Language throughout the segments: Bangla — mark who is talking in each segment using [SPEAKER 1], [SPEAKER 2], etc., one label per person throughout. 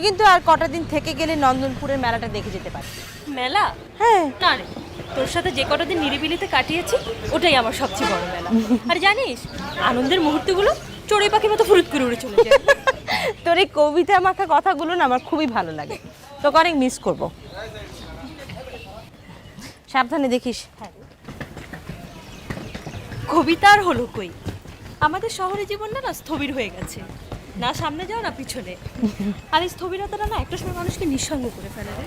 [SPEAKER 1] কিন্তু আর কটা দিন থেকে গেলে নন্দনপুরের মেলাটা দেখে যেতে পারবি।
[SPEAKER 2] মেলা?
[SPEAKER 1] হ্যাঁ।
[SPEAKER 2] না রে, তোর সাথে যে কটা দিন নিরিবিলিতে কাটিয়েছি ওটাই আমার সবচেয়ে বড় মেলা। আর জানিস, আনন্দের মুহূর্তগুলো চড়ুই পাখির মতো ফুরুত করে উড়ে চলে যায়।
[SPEAKER 1] তোর এই কবিতা মাখা কথাগুলো না আমার খুবই ভালো লাগে, তোকে অনেক মিস করব। সাবধানে দেখিস।
[SPEAKER 2] হ্যাঁ, কবিতা আর হলো কই, আমাদের শহরে জীবনটা না স্থবির হয়ে গেছে, না সামনে যাও না পিছনে। আর এই স্থবিরতাটা না একটা সময় মানুষকে নিঃসঙ্গ করে ফেলে রে।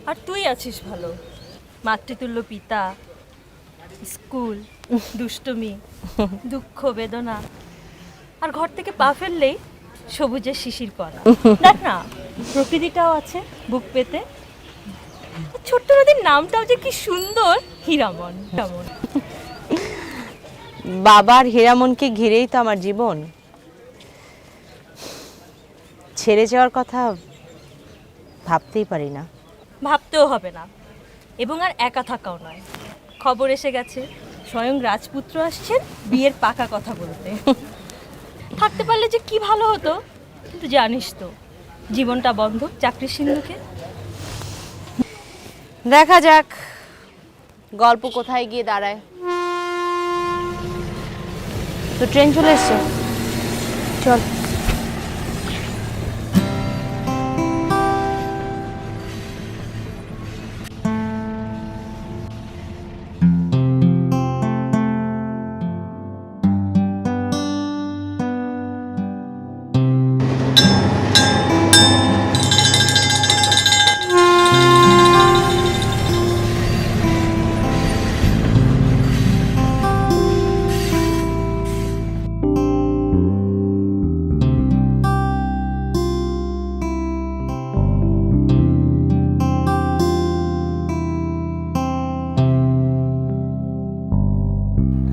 [SPEAKER 2] আর তুই আছিস ভালো, মাতৃতুল্য পিতা, স্কুল, দুষ্টুমি, দুঃখ বেদনা, আর ঘর থেকে পা ফেললেই সবুজের শিশির করা। দেখ না, প্রকৃতিটাও আছে বুক পেতে। ছোট্ট নদীর নামটাও যে কি সুন্দর, হীরামন। হীরামন।
[SPEAKER 1] বাবার হীরামনকে ঘিরেই তো আমার জীবন। ছেড়ে যাওয়ার কথা ভাবতেই পারি না।
[SPEAKER 2] ভাবতেও হবে না, এবং আর একা থাকাও নয়। খবর এসে গেছে, স্বয়ং রাজপুত্র আসছেন বিয়ের পাকা কথা বলতে। থাকতে পারলে যে কি ভালো হতো, কিন্তু জানিস তো জীবনটা বন্ধ চাকরির সিন্ধুকে।
[SPEAKER 1] দেখা যাক গল্প কোথায় গিয়ে দাঁড়ায়। তো ট্রেন চলে এসছে, চল।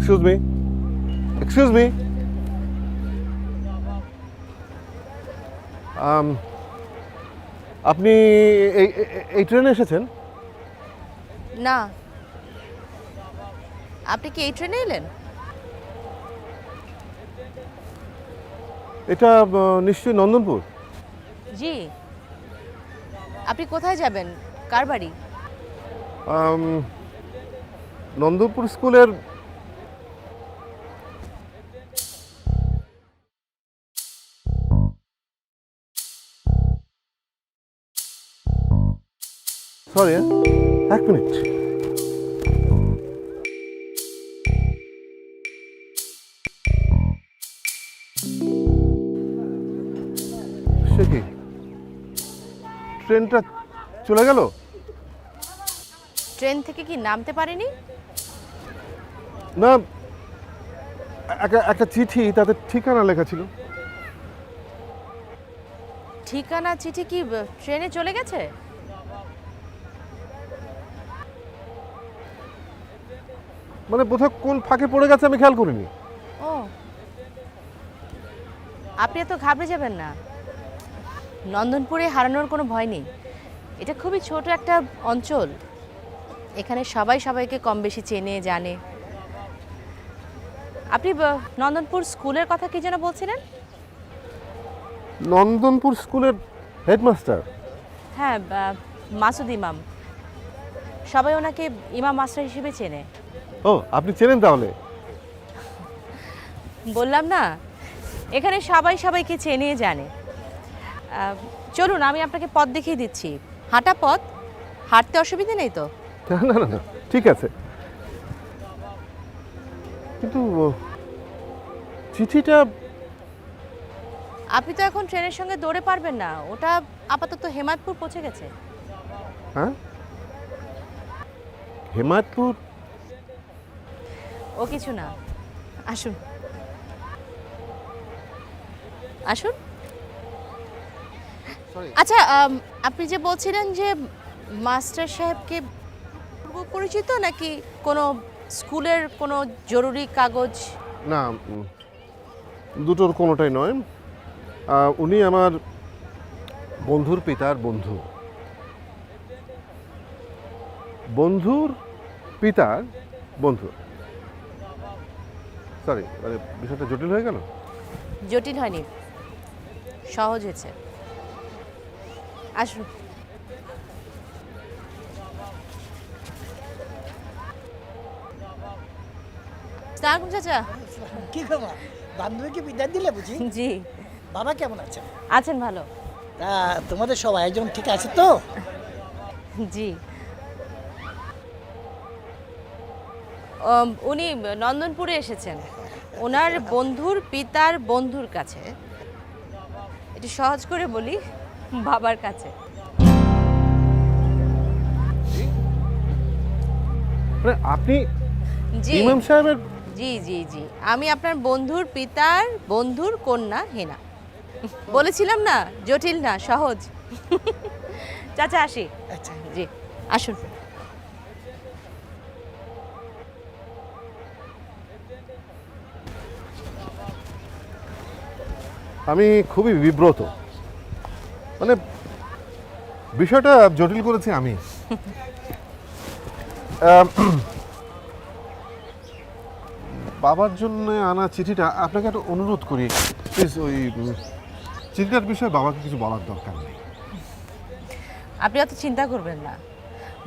[SPEAKER 3] Excuse me. Excuse me. আপনি এই ট্রেনে এসেছেন?
[SPEAKER 1] না, আপনি কি এই ট্রেনে এলেন?
[SPEAKER 3] এটা নিশ্চয়ই নন্দনপুর।
[SPEAKER 1] জি। আপনি কোথায় যাবেন, কার বাড়ি?
[SPEAKER 3] নন্দনপুর স্কুলের সরি, এক মিনিট। সে কি, ট্রেনটা চলে গেল?
[SPEAKER 1] ট্রেন থেকে কি নামতে পারেনি?
[SPEAKER 3] না, একটা চিঠি, তাতে ঠিকানা লেখা ছিল।
[SPEAKER 1] ঠিকানা চিঠি কি ট্রেনে চলে গেছে?
[SPEAKER 3] মানে বোধহয় কোন ফাঁকে পড়ে গেছে, আমি খেয়াল করিনি।
[SPEAKER 1] ও, আপনি এত ঘাবড়ে যাবেন না। নন্দনপুরে হারানোর কোনো ভয় নেই। এটা খুবই ছোট একটা অঞ্চল, এখানে সবাই সবাইকে কম বেশি চেনে জানে। আপনি নন্দনপুর স্কুলের কথা কি যেন বলছিলেন?
[SPEAKER 3] নন্দনপুর স্কুলের হেডমাস্টার?
[SPEAKER 1] হ্যাঁ, মাসুদ ইমাম। সবাই ওনাকে ইমাম মাস্টার হিসেবে চেনে।
[SPEAKER 3] ও, আপনি চেনেন তাহলে?
[SPEAKER 1] বললাম না, এখানে সবাই সবাইকে চেনে জানে। চলুন, আমি আপনাকে পথ দেখিয়ে দিচ্ছি। হাঁটা পথ, হাঁটতে অসুবিধা নেই তো?
[SPEAKER 3] না না না, ঠিক আছে। কিন্তু চিঠিটা?
[SPEAKER 1] আপনি তো এখন ট্রেনের সঙ্গে দৌড়ে পারবেন না, ওটা আপাতত হেমায়তপুর পৌঁছে গেছে।
[SPEAKER 3] হ্যাঁ, হেমায়তপুর?
[SPEAKER 1] ও কিছু না, আসুন আসুন। আচ্ছা, আপনি যে বলছিলেন যে মাস্টার সাহেবকে পূর্ব পরিচিত, নাকি কোনো স্কুলের কোনো জরুরি কাগজ?
[SPEAKER 3] না, দুটোর কোনোটাই নয়। উনি আমার বন্ধুর পিতার বন্ধু। বন্ধুর পিতার বন্ধু। সরি, মানে বিষয়টা জটিল হয়ে গেল।
[SPEAKER 1] জটিল হয়নি, সহজ হয়েছে। আসুন। সালাম চাচা।
[SPEAKER 4] কি খবর? বান্ধবীকে বিদায় দিলে বুঝি?
[SPEAKER 1] জি।
[SPEAKER 4] বাবা কেমন আছেন?
[SPEAKER 1] আছেন ভালো।
[SPEAKER 4] তা তোমাদের সব আয়োজন ঠিক আছে তো?
[SPEAKER 1] জি। উনি নন্দনপুরে এসেছেন ওনার বন্ধুর পিতার বন্ধুর কাছে। একটু সহজ করে বলি, বাবার কাছে।
[SPEAKER 3] মানে আপনি
[SPEAKER 1] জি
[SPEAKER 3] ইমাম সাহেবের?
[SPEAKER 1] জি জি জি, আমি আপনার বন্ধুর পিতার বন্ধুর কন্যা হেনা। বলেছিলাম না, জটিল না, সহজ। চাচা আসি।
[SPEAKER 4] আচ্ছা।
[SPEAKER 1] জি আসুন।
[SPEAKER 3] আমি খুবই বিব্রত, মানে বিষয়টা জটিল করেছি আমি। বাবার জন্য আনা চিঠিটা, আপনাকে একটা অনুরোধ করি প্লিজ, ওই চিঠিটার বিষয়ে বাবাকে কিছু বলার দরকার নেই।
[SPEAKER 1] আপনি অত চিন্তা করবেন না,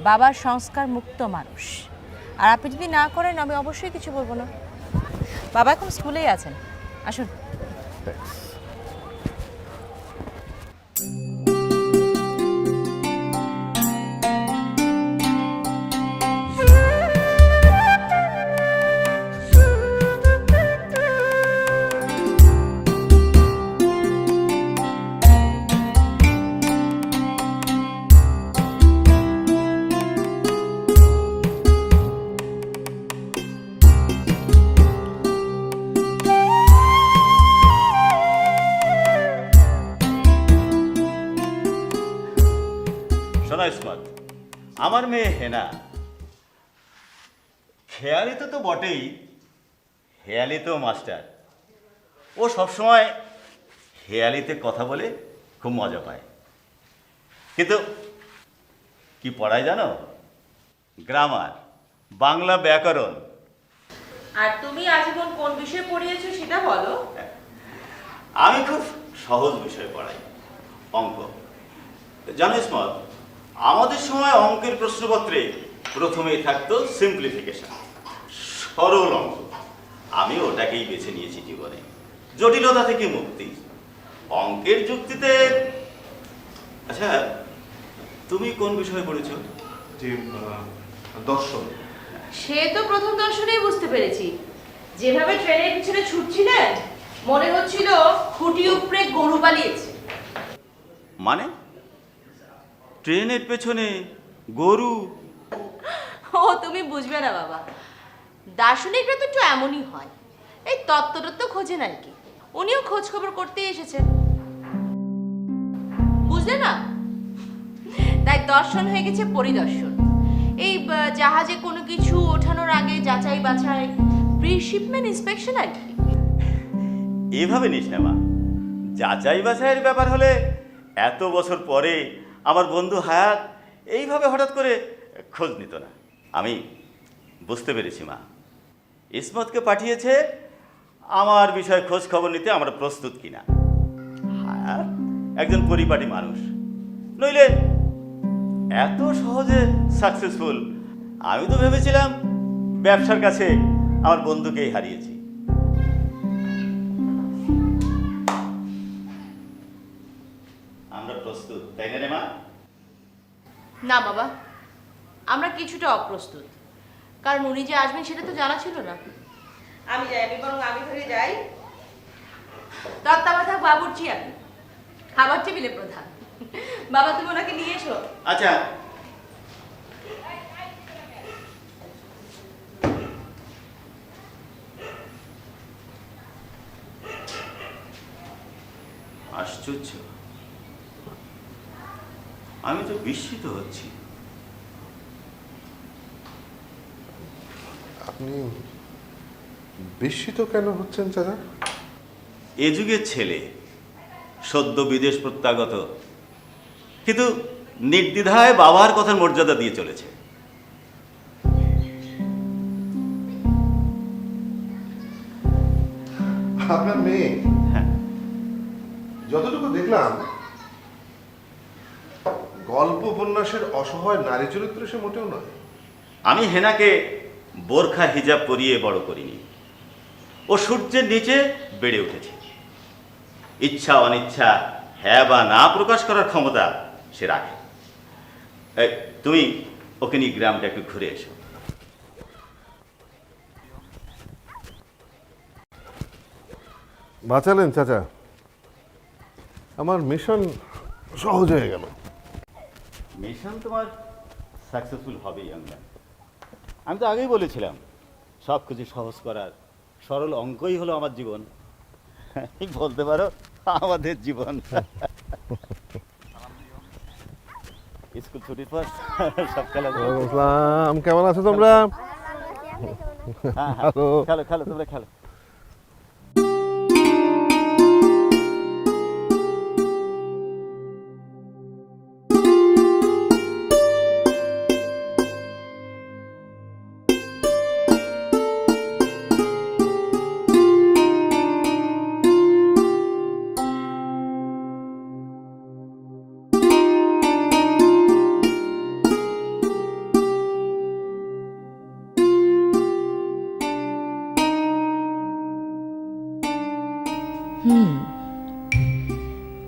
[SPEAKER 1] বাবার সংস্কার মুক্ত মানুষ, আর আপনি যদি না করেন আমি অবশ্যই কিছু বলবো না। বাবা এখন স্কুলেই আছেন, আসুন।
[SPEAKER 3] Thanks.
[SPEAKER 5] শোনো ইসমত, আমার মেয়ে হেনা খেয়ালি তো বটেই, হেয়ালি তো মাস্টার। ও সবসময় হেয়ালিতে কথা বলে খুব মজা পায়। কিন্তু কি পড়ায় জানো? গ্রামার, বাংলা ব্যাকরণ।
[SPEAKER 1] আর তুমি আজীবন কোন বিষয় পড়িয়েছো সেটা বলো।
[SPEAKER 5] আমি খুব সহজ বিষয় পড়াই, অঙ্ক। জানো ইসমত, আমাদের সময় অঙ্কের প্রশ্নপত্রে প্রথমেই থাকতো সিম্পলিফিকেশন, সরল অঙ্ক। আমি ওটাকেই বেছে নিয়েছি জীবনে, জটিলতা থেকে মুক্তি, অঙ্কের যুক্তিতে। আচ্ছা, তুমি কোন বিষয়ে পড়েছো?
[SPEAKER 3] জি, দর্শন।
[SPEAKER 1] সে তো প্রথম দর্শনেই বুঝতে পেরেছি, যেভাবে ট্রেনের পিছনে ছুটছিলেন মনে হচ্ছিল খুঁটি উপরে গরু পালিয়েছে।
[SPEAKER 5] মানে ট্রেনের পেছনে গরু?
[SPEAKER 1] ও তুমি বুঝবে না বাবা, দার্শনিকরা তো একটু এমনই হয়, এই তত্ত্বতত্ত্ব খোঁজেন আর কি। উনিও খোঁজ খবর করতে এসেছেন, বুঝলে না? তাই দর্শন হয়ে গেছে পরিদর্শন। এই জাহাজে কোনো কিছু ওঠানোর আগে যাচাই বাছাই, প্রি শিপমেন্ট ইন্সপেকশন আর কি।
[SPEAKER 5] এভাবে নিস না মা, যাচাই বাছাইয়ের ব্যাপার হলে এত বছর পরে আমার বন্ধু হায়াত এইভাবে হঠাৎ করে খোঁজ নিত না। আমি বুঝতে পেরেছি মা, ইসমতকে পাঠিয়েছে আমার বিষয়ে খোঁজ খবর নিতে আমরা প্রস্তুত কিনা। হায়াত একজন পরিপাটি মানুষ, নইলে এত সহজে সাকসেসফুল। আমি তো ভেবেছিলাম ব্যবসার কাছে আমার বন্ধুকেই হারিয়েছি। আমরা প্রস্তুত, তাই না রে মা?
[SPEAKER 1] না বাবা, আমরা কিছুটা অপ্রস্তুত, কারণ উনি যে আসবেন সেটা তো জানা ছিল না। আমি যাই, আমি বরং আমি ধরে যাই। তত্ত্বাবধায়ক বাবুর্চি আপনি, খাবার টেবিলে প্রধান। বাবা তুমি ওনাকে নিয়ে এসো।
[SPEAKER 5] আচ্ছা, আশ্চর্য, আমি তো বিস্মিত হচ্ছি।
[SPEAKER 3] আপনি বিস্মিত কেন হচ্ছেন চাচা?
[SPEAKER 5] এ যুগের ছেলে, সদ্য বিদেশ প্রত্যাগত, কিন্তু নির্দ্বিধায় বাবার কথার মর্যাদা দিয়ে চলেছে।
[SPEAKER 3] আপনার মেয়ে?
[SPEAKER 5] হ্যাঁ।
[SPEAKER 3] যতটুকু দেখলাম গল্প উপন্যাসের অসহায় নারী চরিত্র সে মোটেও নয়।
[SPEAKER 5] আমি হেনাকে বোরখা হিজাব পরিয়ে বড় করিনি। ও সূর্যের নিচে বেড়ে উঠেছে। ইচ্ছা অনিচ্ছা হ্যাঁ বা না প্রকাশ করার ক্ষমতা সে রাখে। তুমি ওকে নিয়ে গ্রামটা একটু ঘুরে এসো।
[SPEAKER 3] বাঁচালেন চাচা, আমার মিশন সহজ হয়ে গেল।
[SPEAKER 5] মিশন তোমার সাকসেসফুল হবেই আমরা। আমি তো আগেই বলেছিলাম সব কিছু সহজ করার সরল অঙ্কই হলো আমার জীবন। বলতে পারো আমাদের জীবন। স্কুল ছুটির পর সব খেলা।
[SPEAKER 3] কেমন আছো তোমরা?
[SPEAKER 5] খেলো খেলো তোমরা খেলো।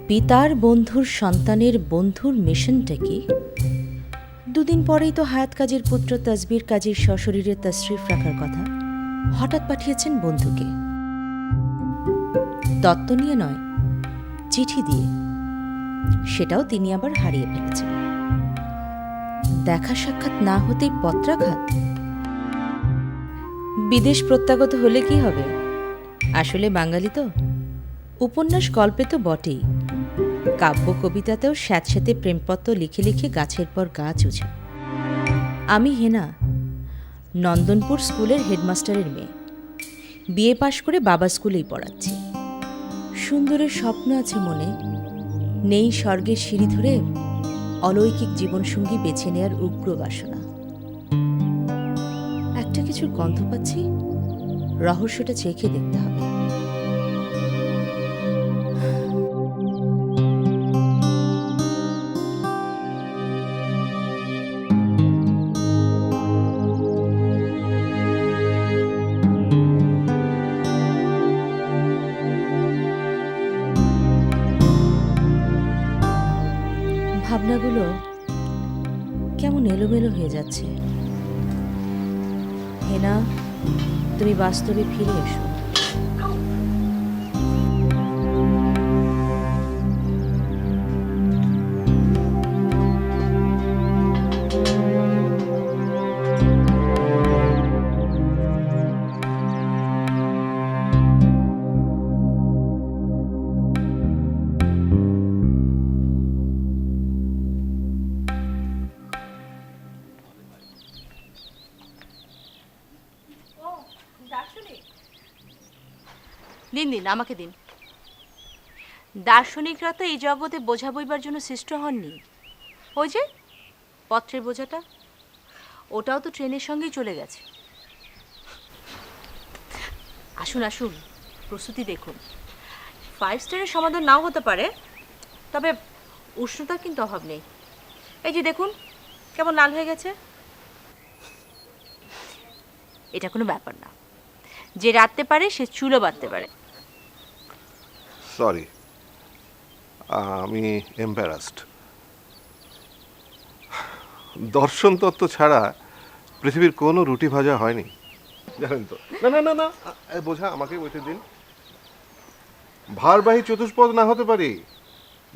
[SPEAKER 1] পিতার বন্ধুর সন্তানের বন্ধুর মিশনটা কি? দুদিন পরেই তো হায়াত কাজীর পুত্র তাসবির কাজীর সশরীরে তশরিফ রাখার কথা। হঠাৎ পাঠিয়েছেন বন্ধুকে, তত্ত্ব নিয়ে নয়, চিঠি দিয়ে। সেটাও তিনি আবার হারিয়ে ফেলেছেন। দেখা সাক্ষাৎ না হতেই পত্রাঘাত। বিদেশ প্রত্যাগত হলে কি হবে? আসলে বাঙালি তো, উপন্যাস গল্পে তো বটেই, কাব্য কবিতাতেও স্যাঁতস্যাঁতে প্রেমপত্র লিখে লিখে গাছের পর গাছ উঠে। আমি হেনা, নন্দনপুর স্কুলের হেডমাস্টারের মেয়ে। বিএ পাশ করে বাবা স্কুলেই পড়াচ্ছি। সুন্দরের স্বপ্ন আছে মনে, নেই স্বর্গের সিঁড়ি ধরে অলৌকিক জীবনসঙ্গী বেছে নেয়ার উগ্র বাসনা। একটা কিছুর গন্ধ পাচ্ছি, রহস্যটা চেখে দেখতে হবে। ভাবনাগুলো কেমন এলোমেলো হয়ে যাচ্ছে। হেনা, তুমি বাস্তবে ফিরে এসো। দিন দিন, আমাকে দিন। দার্শনিকরা তো এই জগতে বোঝা বইবার জন্য সৃষ্ট হননি। ওই যে পত্রের বোঝাটা, ওটাও তো ট্রেনের সঙ্গেই চলে গেছে। আসুন আসুন, প্রস্তুতি দেখুন। 5 স্টারের সমাধান নাও হতে পারে, তবে উষ্ণতার কিন্তু অভাব নেই। এই যে দেখুন কেমন লাল হয়ে গেছে। এটা কোনো ব্যাপার না, যে রাঁধতে পারে সে চুলো বাঁধতে পারে।
[SPEAKER 3] সরি, আমি এম্বারাসড। দর্শন তত্ত্ব ছাড়া পৃথিবীর কোনো রুটি ভাজা হয়নি, জানেন তো? না না না না, বোঝা আমাকে বইতে দিন। ভারবাহী চতুষ্পদ না হতে পারি,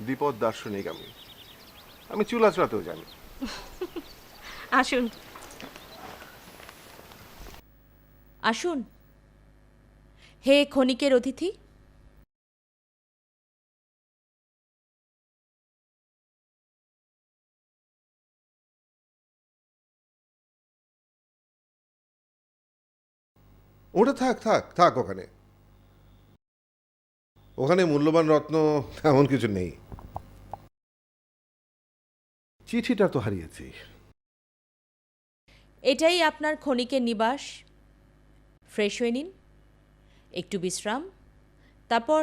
[SPEAKER 3] দ্বিপদ দার্শনিক আমি। আমি চুল আঁচড়াতেও জানি।
[SPEAKER 1] আসুন আসুন, হে ক্ষণিকের অতিথি।
[SPEAKER 3] ওটা থাক থাক থাক, ওখানে ওখানে মূল্যবান রত্ন এমন কিছু নেই। চিঠিটা তো হারিয়েছি।
[SPEAKER 1] এটাই আপনার ক্ষণিকের নিবাস। ফ্রেশ হয়ে নিন, একটু বিশ্রাম, তারপর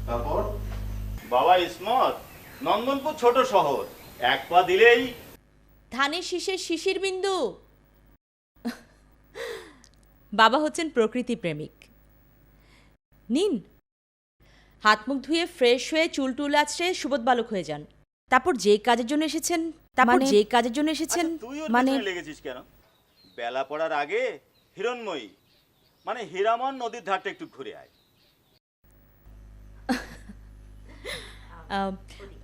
[SPEAKER 3] তারপর
[SPEAKER 5] বাবা ইসমত, নন্দনপুর ছোট শহর, এক পা দিলেই
[SPEAKER 1] ধানের শীষের শিশির বিন্দু। বাবা হচ্ছেন প্রকৃতি প্রেমিক। নিন, হাত মুখ ধুয়ে ফ্রেশ হয়ে চুল টুল আছড়ে সুবোধ বালক হয়ে যান। তারপর যে কাজের জন্য এসেছেন
[SPEAKER 5] আচ্ছা, তুই ওর পেছনে লেগেছিস কেন? বেলা পড়ার আগে হিরণময়ী মানে হীরামন নদীর ধারটা একটু ঘুরে আয়।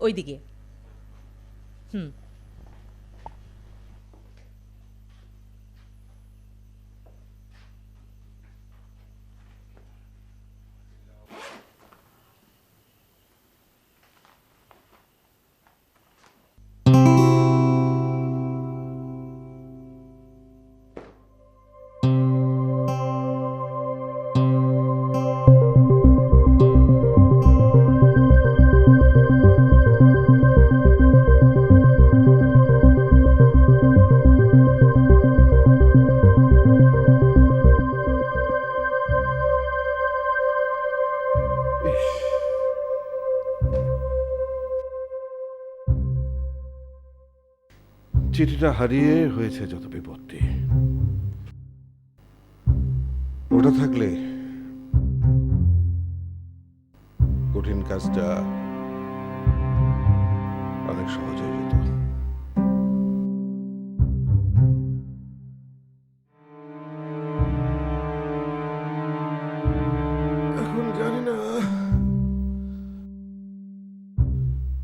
[SPEAKER 1] ওইদিকে।
[SPEAKER 3] চিঠিটা হারিয়ে হয়েছে যত বিপত্তি। ওটা থাকলে কঠিন কাজটা অনেক সহজ হয়ে যেত। এখন জানি না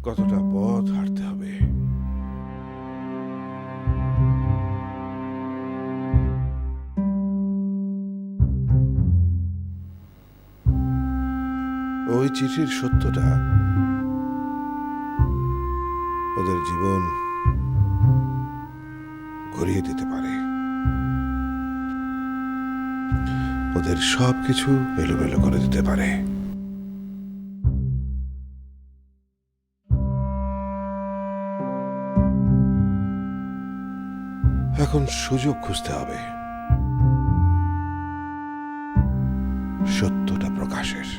[SPEAKER 3] কতটা পথ হাঁটতে হবে। ওই চিঠির সত্যটা ওদের জীবন ঘুরিয়ে দিতে পারে, ওদের সবকিছু এলোমেলো করে দিতে পারে। এখন সুযোগ খুঁজতে হবে সত্যটা প্রকাশের।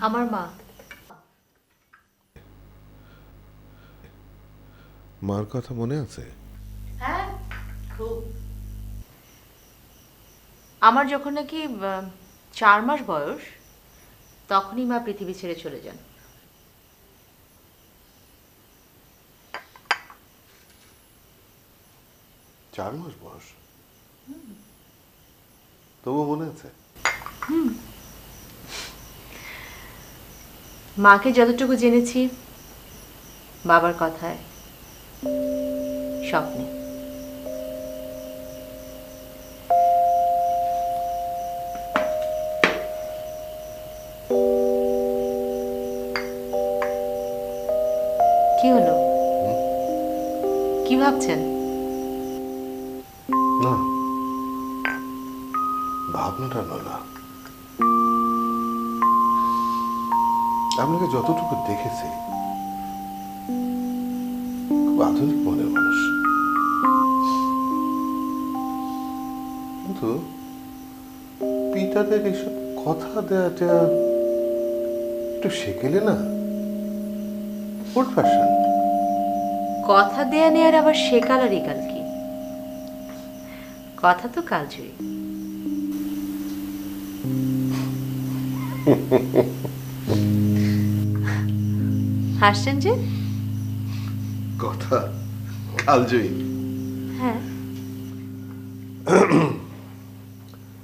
[SPEAKER 1] আমার মা।
[SPEAKER 3] মার কথা মনে আছে?
[SPEAKER 1] হ্যাঁ, খুব। আমার যখন নাকি 4 মাস বয়স, তখনই মা পৃথিবী ছেড়ে চলে যান।
[SPEAKER 3] চার মাস বয়স, তবু মনে আছে?
[SPEAKER 1] মাকে যতটুকু জেনেছি বাবার কথায়, স্বপ্নে। কি হলো? কি ভাবছেন?
[SPEAKER 3] না, ভাবনাটা নয়। আপনাকে যতটুকু দেখেছি খুব আধুনিক মনের মানুষ, কিন্তু পিতাদের এইসব কথা দেওয়াটা একটু শেখেলে না, ওল্ড ফ্যাশন।
[SPEAKER 1] কথা দেয়া নেয়ার আবার শেখাল আর একাল কি? কথা তো কালজয়ী। হাসছেন যে?
[SPEAKER 3] কথা কালজয়ী?
[SPEAKER 1] হ্যাঁ।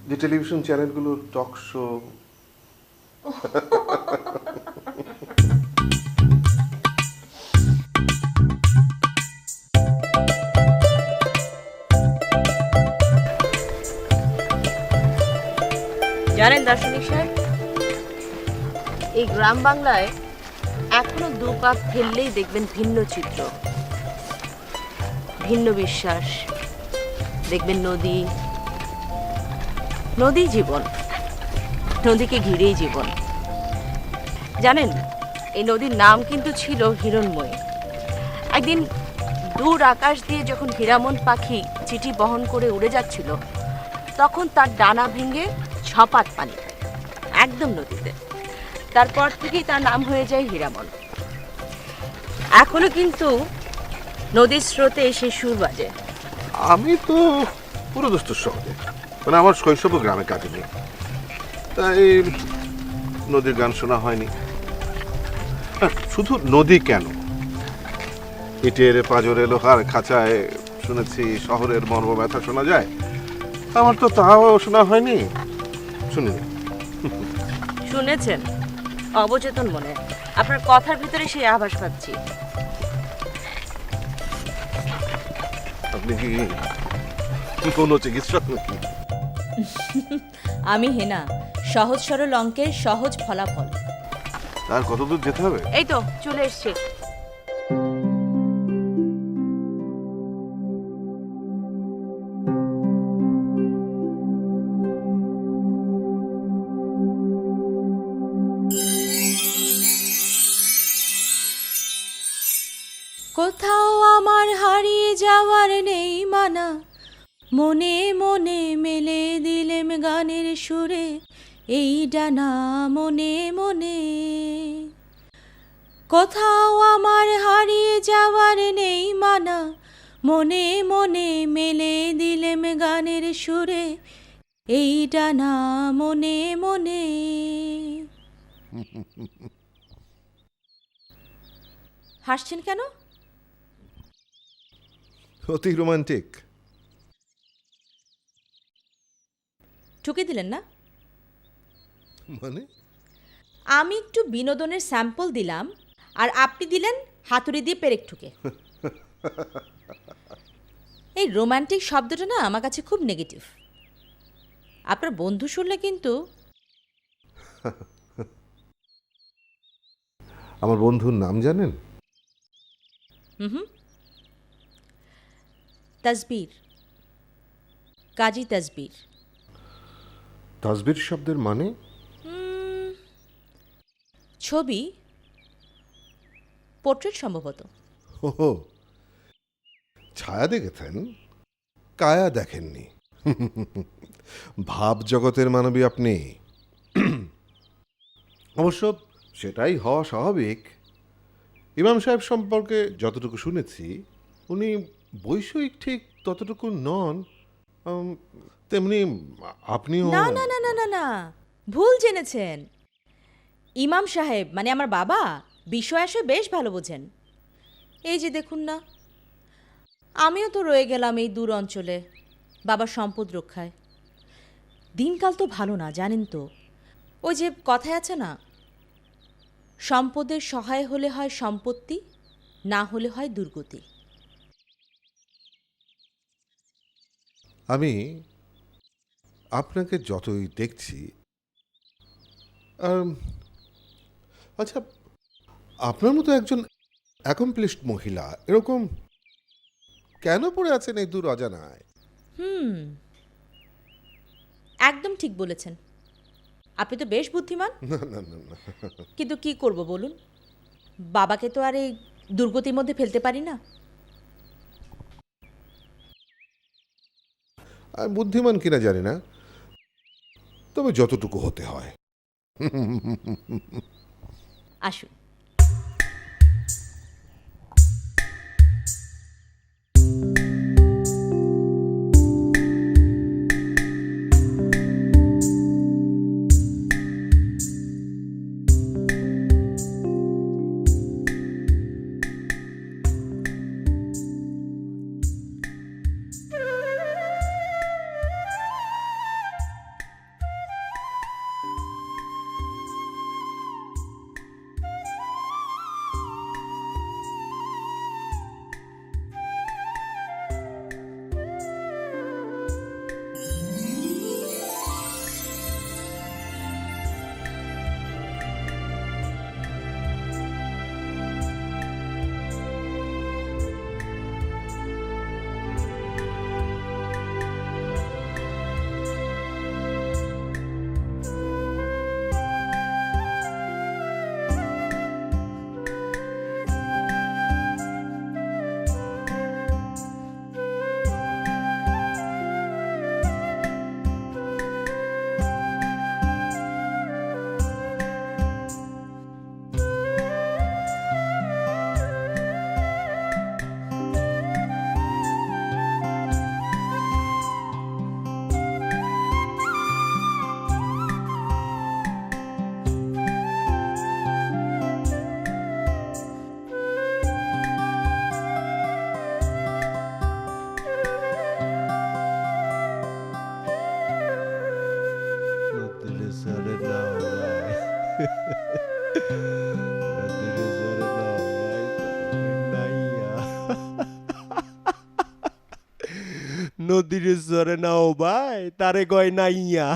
[SPEAKER 3] যে টেলিভিশন চ্যানেলগুলোর টক শো,
[SPEAKER 1] জানেন দার্শনিক সাহেব, এই গ্রাম বাংলায় এখনো দু পা ফেললেই দেখবেন ভিন্ন চিত্র, ভিন্ন বিশ্বাস। দেখবেন নদী, নদী জীবন, নদীকে ঘিরেই জীবন। জানেন, এই নদীর নাম কিন্তু ছিল হিরণময়ী। একদিন দূর আকাশ দিয়ে যখন হীরামন পাখি চিঠি বহন করে উড়ে যাচ্ছিল, তখন তার ডানা ভেঙে ছপাত পানি খায় একদম নদীতে। তারপর থেকেই তার নাম হয়ে যায় হীরামন। এখনো কিন্তু নদীর স্রোতে এসে সুর বাজে।
[SPEAKER 3] আমি তো পুরো দোস্তর শহরে, মানে আমার শৈশব গ্রামে কাটেনি, তাই নদীর গান শোনা হয়নি। শুধু নদী কেন, ইটের পাঁজরে লোহার খাঁচায় শুনেছি শহরের মর্ম ব্যথা শোনা যায়। আমার তো তাও শোনা হয়নি, শুনিনি।
[SPEAKER 1] শুনেছেন অবচেতন মনে, আপনার কথার ভিতরে সেই আভাস পাচ্ছি।
[SPEAKER 3] আপনি কি কোনো চিকিৎসক নাকি?
[SPEAKER 1] আমি হেনা, সহজ সরল অঙ্কের সহজ ফলাফল।
[SPEAKER 3] আর কতদূর যেতে হবে?
[SPEAKER 1] এই তো চলে এসছে। কোথাও আমার হারিয়ে যাওয়ার নেই মানা, মনে মনে মেলে দিলেম গানের সুরে এই ডানা মনে মনে। কোথাও আমার হারিয়ে যাওয়ার নেই মানা, মনে মনে মেলে দিলেম গানের সুরে এই ডানা মনে মনে। হাসছেন কেন?
[SPEAKER 3] অতি রোমান্টিক।
[SPEAKER 1] ঠুকে দিলেন না?
[SPEAKER 3] মানে
[SPEAKER 1] আমি একটু বিনোদনের স্যাম্পল দিলাম, আর আপনি দিলেন হাতুড়ি দিয়ে পেরেক ঠুকে। এই রোমান্টিক শব্দটা না আমার কাছে খুব নেগেটিভ। আপনার বন্ধু শুনলে কিন্তু।
[SPEAKER 3] আমার বন্ধুর নাম জানেন?
[SPEAKER 1] হুম, তাসবির, কাজী তাসবির।
[SPEAKER 3] তাসবির শব্দের মানে?
[SPEAKER 1] ছবি, পোর্ট্রেট সম্ভবত।
[SPEAKER 3] ওহো, ছায়া দেখেছেন, কায়া দেখেননি। ভাব জগতের মানবী আপনি। অবশ্য সেটাই হওয়া স্বাভাবিক। ইমাম সাহেব সম্পর্কে যতটুকু শুনেছি, উনি বৈষয়িক ঠিক ততটুকু নন। তেমনি আপনিও।
[SPEAKER 1] না না না না না না, ভুল জেনেছেন। ইমাম সাহেব মানে আমার বাবা বিষয় আসে বেশ ভালো বোঝেন। এই যে দেখুন না, আমিও তো রয়ে গেলাম এই দূর অঞ্চলে বাবার সম্পদ রক্ষায়। দিনকাল তো ভালো না, জানেন তো। ওই যে কথায় আছে না, সম্পদের সহায় হলে হয় সম্পত্তি, না হলে হয় দুর্গতি।
[SPEAKER 3] আমি আপনাকে যতই দেখছি, আচ্ছা, আপনার মতো একজন অ্যাকমপ্লিশড মহিলা এরকম কেন পড়ে আছেন এই দূর অজানায়?
[SPEAKER 1] একদম ঠিক বলেছেন। আপনি তো বেশ বুদ্ধিমান।
[SPEAKER 3] না না না না,
[SPEAKER 1] কিন্তু কি করব বলুন, বাবাকে তো আর এই দুর্গতির মধ্যে ফেলতে পারি না।
[SPEAKER 3] আমি বুদ্ধিমান কিনা জানি না, তবে যতটুকু হতে হয়।
[SPEAKER 1] আসুন।
[SPEAKER 6] নদীর জরে নাও ভাই তারে কয় নাইয়া।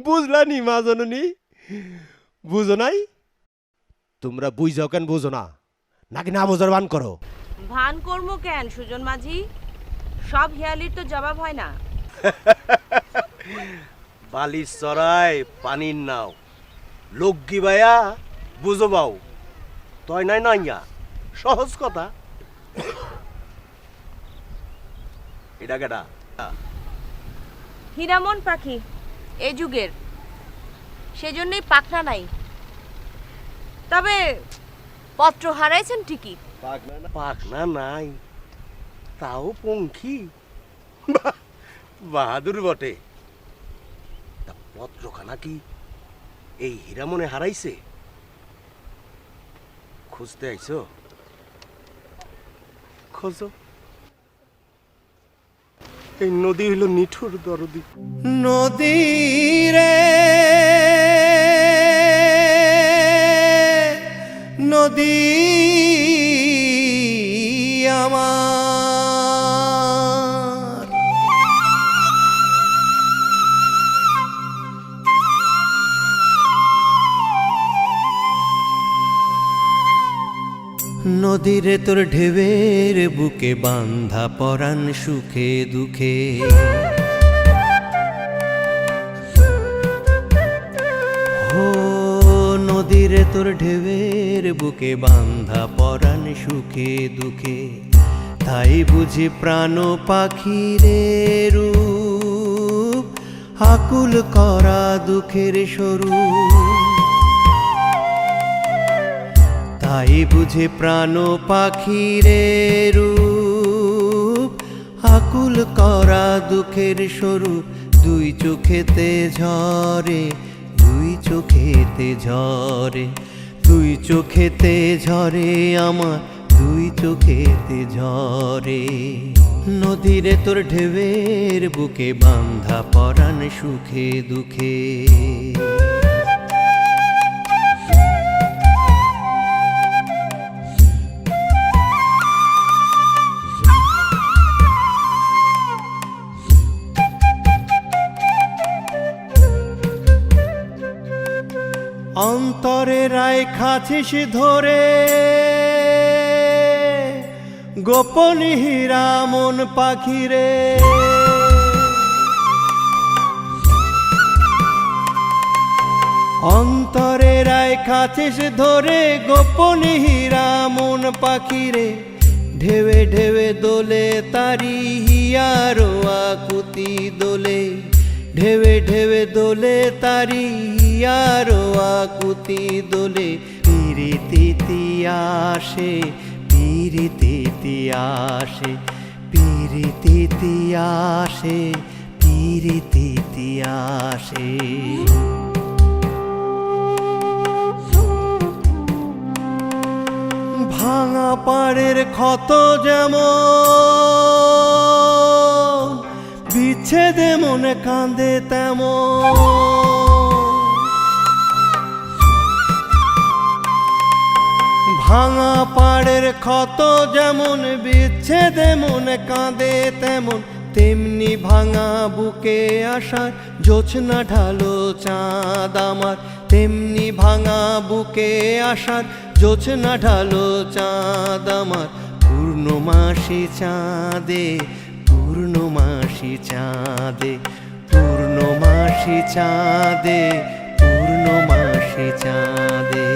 [SPEAKER 6] বুঝলানি মা জননী, বুঝো নাই? তোমরা বুঝাও কেন বুঝো না, নাকি না বোঝার ভান করো?
[SPEAKER 7] ভান কর্ম কেন সুজন মাঝি, সব হেয়ালির তো জবাব হয় না।
[SPEAKER 6] বালির চড়াই পানির নাও, লগ্গি ভাইয়া বুঝো বাও, তয় নাই নাইয়া, সহজ কথা। এটা কেটা?
[SPEAKER 7] হীরামন পাখি এই যুগের, সেজন্যই পাখনা নাই। তবে পত্র হারাইছেন ঠিকই।
[SPEAKER 6] পাখনা নাই, তাও পঙ্খী, বাহাদুর বটে। তা পত্রখানা কি এই হীরামনে হারাইছে? খুঁজতে আইছো? খোঁজো। এই নদী হইল নিঠুর দরদি। নদী রে নদী আমার, নদীরে তোর ঢেউয়ের বুকে বান্ধা পরাণ সুখে দুঃখে। হো নদীরে তোর ঢেউয়ের বুকে বান্ধা পরাণ সুখে দুঃখে, তাই বুঝি প্রাণ পাখিরে রূপ আকুল করা দুঃখের স্বরূপ। তাই বুঝে প্রাণ পাখিরে রূপ আকুল করা দুঃখের স্বরূপ। দুই চোখেতে ঝরে, দুই চোখেতে ঝরে, দুই চোখেতে ঝরে আমার, দুই চোখেতে ঝরে। নদীরে তোর ঢেউয়ের বুকে বান্ধা পরাণ সুখে দুঃখে। অন্তরে রায় খাছিস ধরে গোপন হীরা মন পাখিরে। অন্তরে রায় খাছিস ধরে গোপন হীরা মন পাখিরে। ঢেউে ঢেউে দোলে তারি হিয়ারো আকুতি দোলে। ঢেউে ঢেউে দোলে তারি হিয়ারো আকুতি দোলে। পিরিতি আসে, পিরিতি আসে, পিরিতি আসে, পিরিতি আসে। ভাঙা পাড়ের ক্ষত যেমন, বিচ্ছেদে মনে কাঁদে তেমন। ভাঙা পাড়ের ক্ষত যেমন, বিচ্ছেদে মনে কাঁদে তেমন। তেমনি ভাঙা বুকে আসার জোছনা ঢালো চাঁদ আমার। তেমনি ভাঙা বুকে আসার জোছনা ঢালো চাঁদ আমার। পূর্ণমাসী চাঁদে, পূর্ণমাসী চাঁদে, পূর্ণমাসী চাঁদে, পূর্ণমাসী চাঁদে।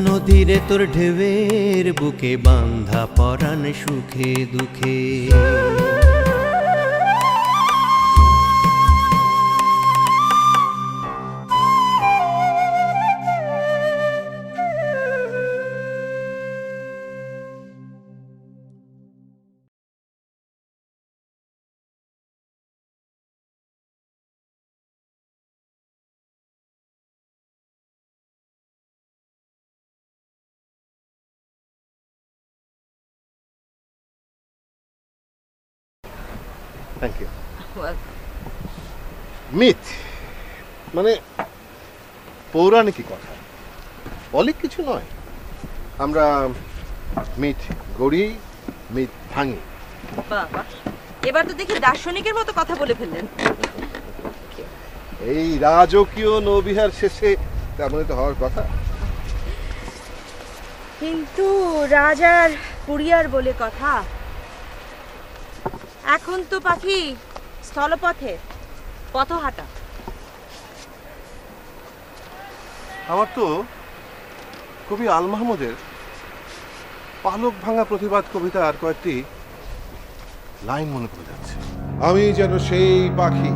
[SPEAKER 6] নদীরে তোর ঢেউয়ের বুকে বান্ধা পরাণ সুখে দুঃখে।
[SPEAKER 3] Thank you. মিথ মানে পৌরাণিক কথা, অলিক কিছু নয়। আমরা মিথ গড়ি, মিথ ভাঙি।
[SPEAKER 7] বাবা, এবার তো দেখি দার্শনিকের মতো কথা বলে ফেললেন।
[SPEAKER 3] এই রাজকীয় নৌবিহার শেষে তেমনই তো হওয়ার কথা।
[SPEAKER 7] কিন্তু রাজার কুরিয়ার বলে কথা। এখন তো পাখি স্থলপথে, পথহাঁটা।
[SPEAKER 3] আমার তো কবি আল মাহমুদের পালক ভাঙা প্রতিবাদ কবিতার কয়েকটি লাইন মনে পড়ে যাচ্ছে। আমি যেন সেই পাখি,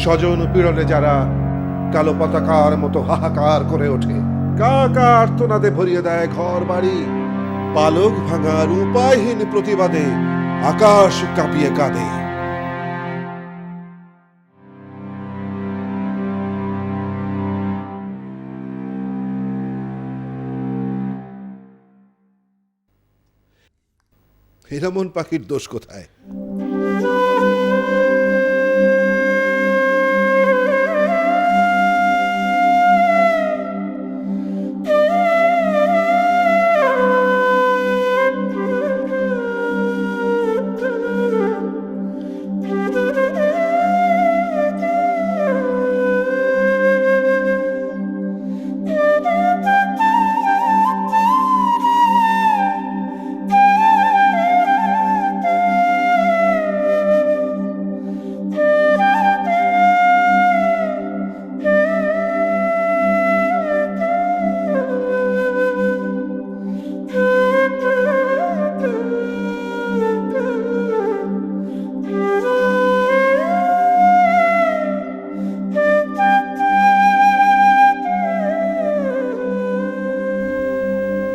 [SPEAKER 3] স্বজন পীড়নে যারা কালো পতাকার মতো হাহাকার করে ওঠে, কা কা আর্তনাদে ভরিয়ে দেয় ঘর বাড়ি, পালক ভাঙার উপায়হীন প্রতিবাদে আকাশ কাঁপিয়ে কাঁদে। হিরামন পাখির দোষ কোথায়?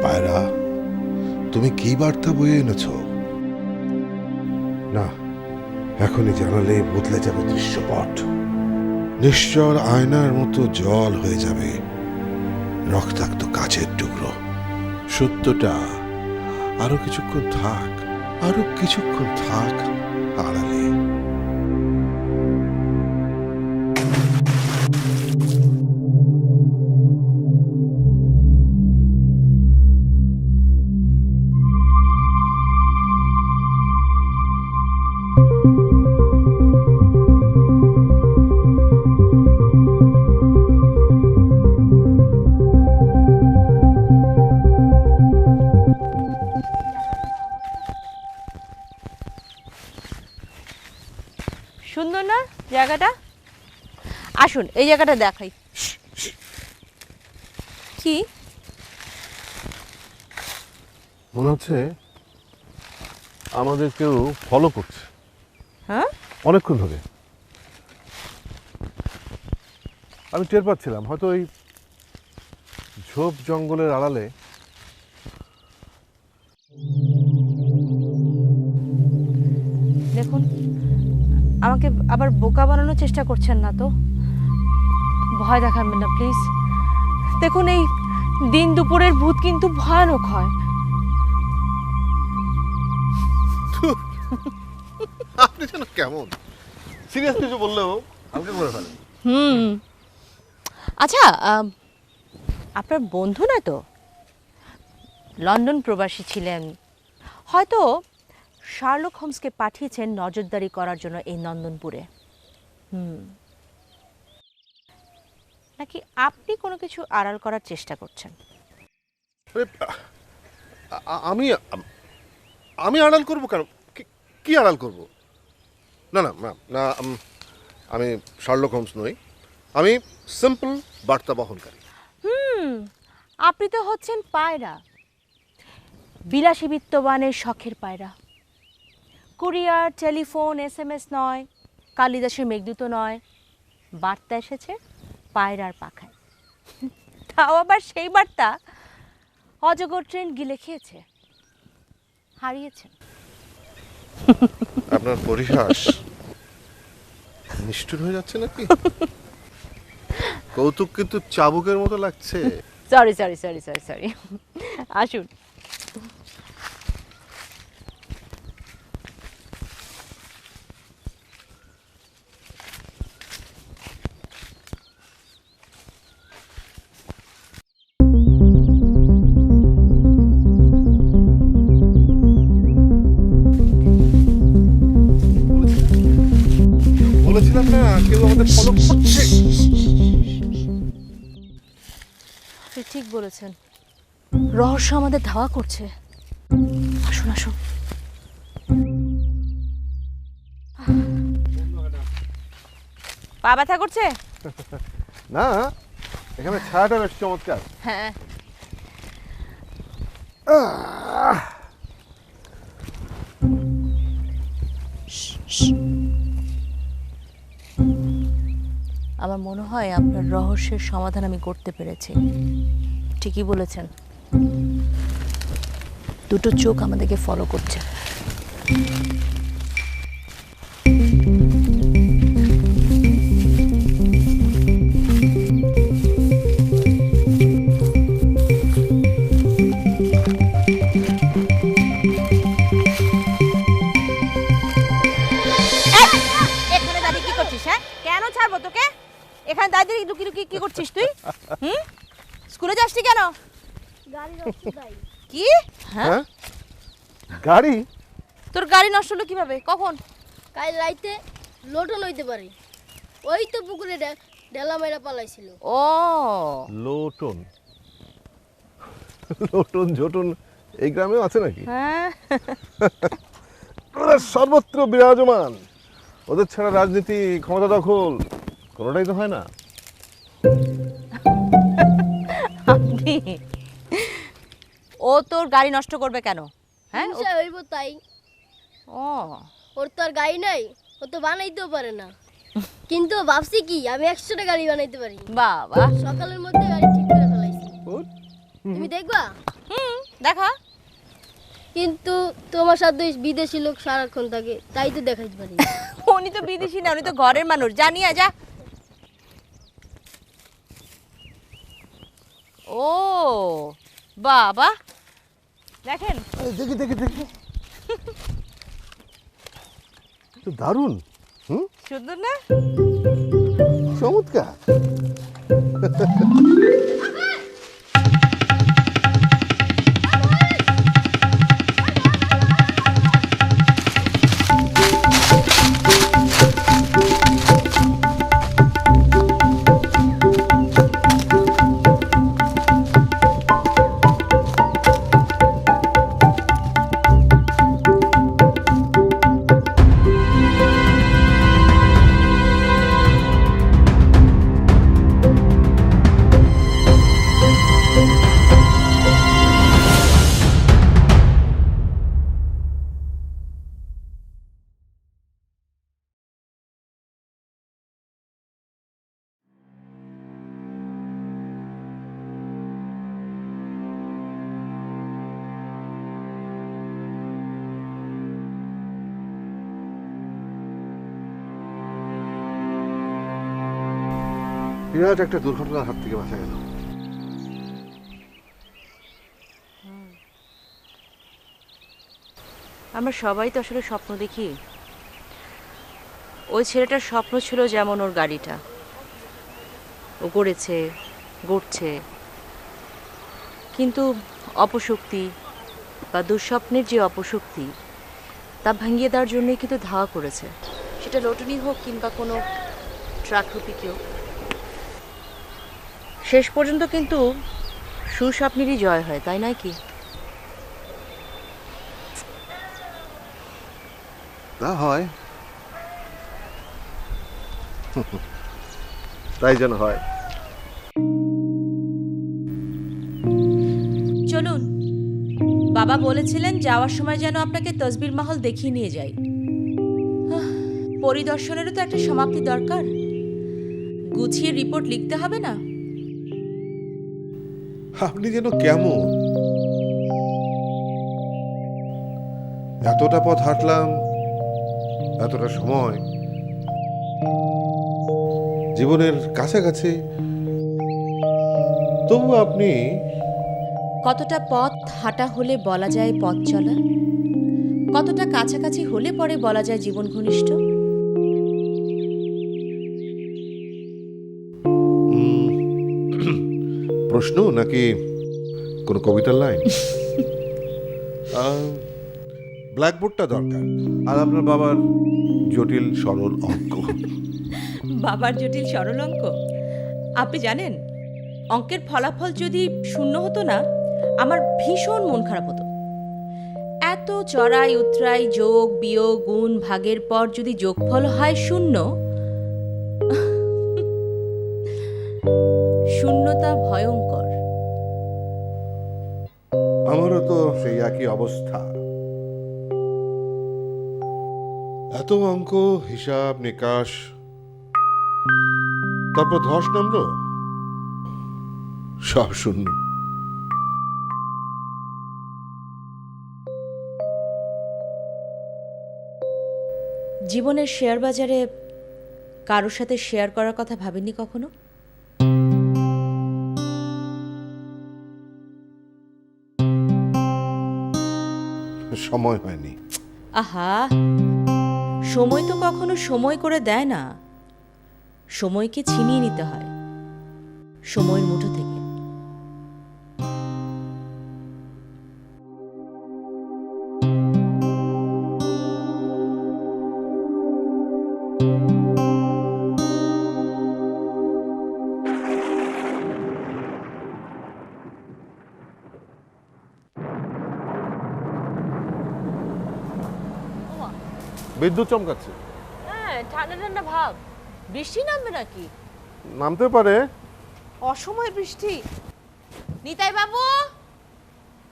[SPEAKER 3] পায়রা, তুমি কি বার্তা বয়ে এনেছ? না, এখনই জানালে বদলে যাবে দৃশ্যপট। নিশ্চর আয়নার মতো জল হয়ে যাবে রক্তাক্ত কাচের টুকরো। সত্যটা আরো কিছুক্ষণ থাক, আরো কিছুক্ষণ থাক আড়ালে।
[SPEAKER 7] সুন্দর না জায়গাটা? আসুন এই জায়গাটা দেখাই। কি
[SPEAKER 3] মনে হচ্ছে আমাদের কেউ ফলো করছে।
[SPEAKER 7] হ্যাঁ,
[SPEAKER 3] অনেকক্ষণ ধরে আমি টের পাচ্ছিলাম। হয়তো ওই ঝোপ জঙ্গলের আড়ালে
[SPEAKER 7] দেখুন, আমাকে আবার বোকা বানানোর চেষ্টা করছেন না তো? ভয় দেখাবেন না প্লিজ। দেখুন, এই দিন দুপুরের ভূত কিন্তু ভয়ানক হয়।
[SPEAKER 3] আপনি যেন কেমন সিরিয়াস কিছু বললেও হালকা করে ফেলেন।
[SPEAKER 7] আচ্ছা, আপনার বন্ধু না তো? লন্ডন প্রবাসী ছিলেন, হয়তো শার্লক হোমসকে পাঠিয়েছেন নজরদারি করার জন্য এই নন্দনপুরে। নাকি আপনি কোনো কিছু আড়াল করার চেষ্টা করছেন?
[SPEAKER 3] আমি আমি আড়াল করবো কেন? কি আড়াল করব? না না না না, আমি শার্লক হোমস নই। আমি সিম্পল বার্তা বহনকারী।
[SPEAKER 7] আপনি তো হচ্ছেন পায়রা, বিলাসী বিত্তবানের শখের পায়রা। কুরিয়ার, টেলিফোন, SMS নয়, কালিদাসের মেঘদূত নয়, বার্তা এসেছে পায়রার পাখায়। তাও আবার সেই বার্তা অজগর ট্রেন গিলে খেয়েছে, হারিয়েছেন।
[SPEAKER 3] আপনার পরিহাস নিষ্ঠুর হয়ে যাচ্ছে নাকি? কৌতুক কিন্তু চাবুকের মতো লাগছে।
[SPEAKER 7] Sorry sorry sorry sorry sorry, আসুন।
[SPEAKER 3] কেউ আমাদের ফলো করছে।
[SPEAKER 7] আপনি ঠিক বলেছেন, রহস্য আমাদের ধাওয়া করছে। আসুন আসুন। পা ব্যথা করছে?
[SPEAKER 3] না, এখানে ছায়াটা বেশ চমৎকার।
[SPEAKER 7] হ্যাঁ। আমার মনে হয় আপনার রহস্যের সমাধান আমি করতে পেরেছি। ঠিকই বলেছেন, দুটো চোখ আমাদেরকে ফলো করছে। এখানে দাঁড়িয়ে কি করছিস? হ্যাঁ, কেন ছাড়বো তোকে? এখানে দাঁড়িয়ে লুকিয়ে লুকিয়ে কি করছিস তুই? স্কুলে যাসনি কেন? কি? হ্যাঁ,
[SPEAKER 3] হ্যাঁ, গাড়ি?
[SPEAKER 7] তোর গাড়ি নষ্ট হলো কিভাবে? কখন?
[SPEAKER 8] কাল রাইতে লোটন হইতে পারে, ওই তো পুকুরে ডেলা মেরা পালাইছিল।
[SPEAKER 7] ও,
[SPEAKER 3] লোটন? লোটন ঝোটন এই গ্রামেও আছে নাকি?
[SPEAKER 7] হ্যাঁ।
[SPEAKER 3] ওরা সর্বত্র বিরাজমান। ওদের ছাড়া রাজনীতি, ক্ষমতা দখল কোনোটাই তো হয় না।
[SPEAKER 7] আপনি, ও তোর গাড়ি নষ্ট করবে কেন? হ্যাঁ,
[SPEAKER 8] হিংসা হইব তাই।
[SPEAKER 7] ও,
[SPEAKER 8] ওর তো আর গাড়ি নাই, ও তো বানাইতেও পারে না। কিন্তু ভাবছি কি আমি 100টা গাড়ি বানাইতে পারি।
[SPEAKER 7] বাবা,
[SPEAKER 8] সকালের মধ্যে গাড়ি ঠিক করে ফেলাইছি। তুমি দেখবা?
[SPEAKER 7] দেখা।
[SPEAKER 8] কিন্তু তোমার সাথে বিদেশি লোক সারাক্ষণ থাকে, তাই তো দেখাইতে পারি না।
[SPEAKER 7] উনি তো বিদেশি না, উনি তো ঘরের মানুষ। জানিয়া যা। ও বাবা, দেখেন।
[SPEAKER 3] দেখি দেখি দেখি, তো দারুণ।
[SPEAKER 7] সুন্দর না?
[SPEAKER 3] চমৎকার। বিরাট একটা দুর্ঘটনার হাত থেকে বাঁচা গেল।
[SPEAKER 7] আমরা সবাই তো আসলে স্বপ্ন দেখি। ওই ছেলেটার স্বপ্ন ছিল যেমন ওর গাড়িটা, ও গড়েছে, গড়ছে, কিন্তু অপশক্তি বা দুঃস্বপ্নের যে অপশক্তি, তা ভাঙিয়ে দেওয়ার জন্যই কিন্তু ধাওয়া করেছে। সেটা লোটনি হোক কিংবা কোনো ট্রাকরূপী কেউ। শেষ পর্যন্ত কিন্তু সুস্বপ্নেরই জয় হয়, তাই নয় কি?
[SPEAKER 3] তা হয়, তাই যেন হয়।
[SPEAKER 1] চলুন, বাবা বলেছিলেন যাওয়ার সময় যেন আপনাকে তসবির মহল দেখিয়ে নিয়ে যাই। পরিদর্শনেরও তো একটা সমাপ্তি দরকার। গুছিয়ে রিপোর্ট লিখতে হবে না?
[SPEAKER 3] আপনি যেন কেমন, এতটা পথ হাঁটলাম, এতটা সময়, জীবনের কাছাকাছি, তবু আপনি
[SPEAKER 1] কতটা পথ হাঁটা হলে বলা যায় পথ চলা, কতটা কাছাকাছি হলে পরে বলা যায় জীবন ঘনিষ্ঠ।
[SPEAKER 3] প্রশ্ন নাকি কোন কবিতার লাইন? ব্ল্যাকবোর্ডটা দরকার, আর আপনার বাবার জটিল সরল অঙ্ক।
[SPEAKER 1] বাবার জটিল সরল অঙ্ক। আপনি জানেন, অঙ্কের ফলাফল যদি শূন্য হতো না, আমার ভীষণ মন খারাপ হতো। এত চড়াই উতরাই, যোগ বিয়োগ গুণ ভাগের পর যদি যোগফল হয় শূন্য, শূন্যতা ভয়ঙ্কর।
[SPEAKER 3] আমারও তো সেই একই অবস্থা। এত অঙ্ক, হিসাব নিকাশ, তারপর ধস নামলো, সব শূন্য।
[SPEAKER 1] জীবনের শেয়ার বাজারে কারোর সাথে শেয়ার করার কথা ভাবেননি কখনো?
[SPEAKER 3] সময় হয়নি।
[SPEAKER 1] আহা, সময় তো কখনো সময় করে দেয় না, সময়কে ছিনিয়ে নিতে হয় সময়ের মুঠো থেকে।
[SPEAKER 3] বিদ্যুৎ চমকাচ্ছে।
[SPEAKER 7] হ্যাঁ, ঠান্ডা ঠান্ডা ভাব। বৃষ্টি নামবে নাকি?
[SPEAKER 3] নামতে পারে।
[SPEAKER 7] অসময়ের বৃষ্টি। নিতাই বাবু,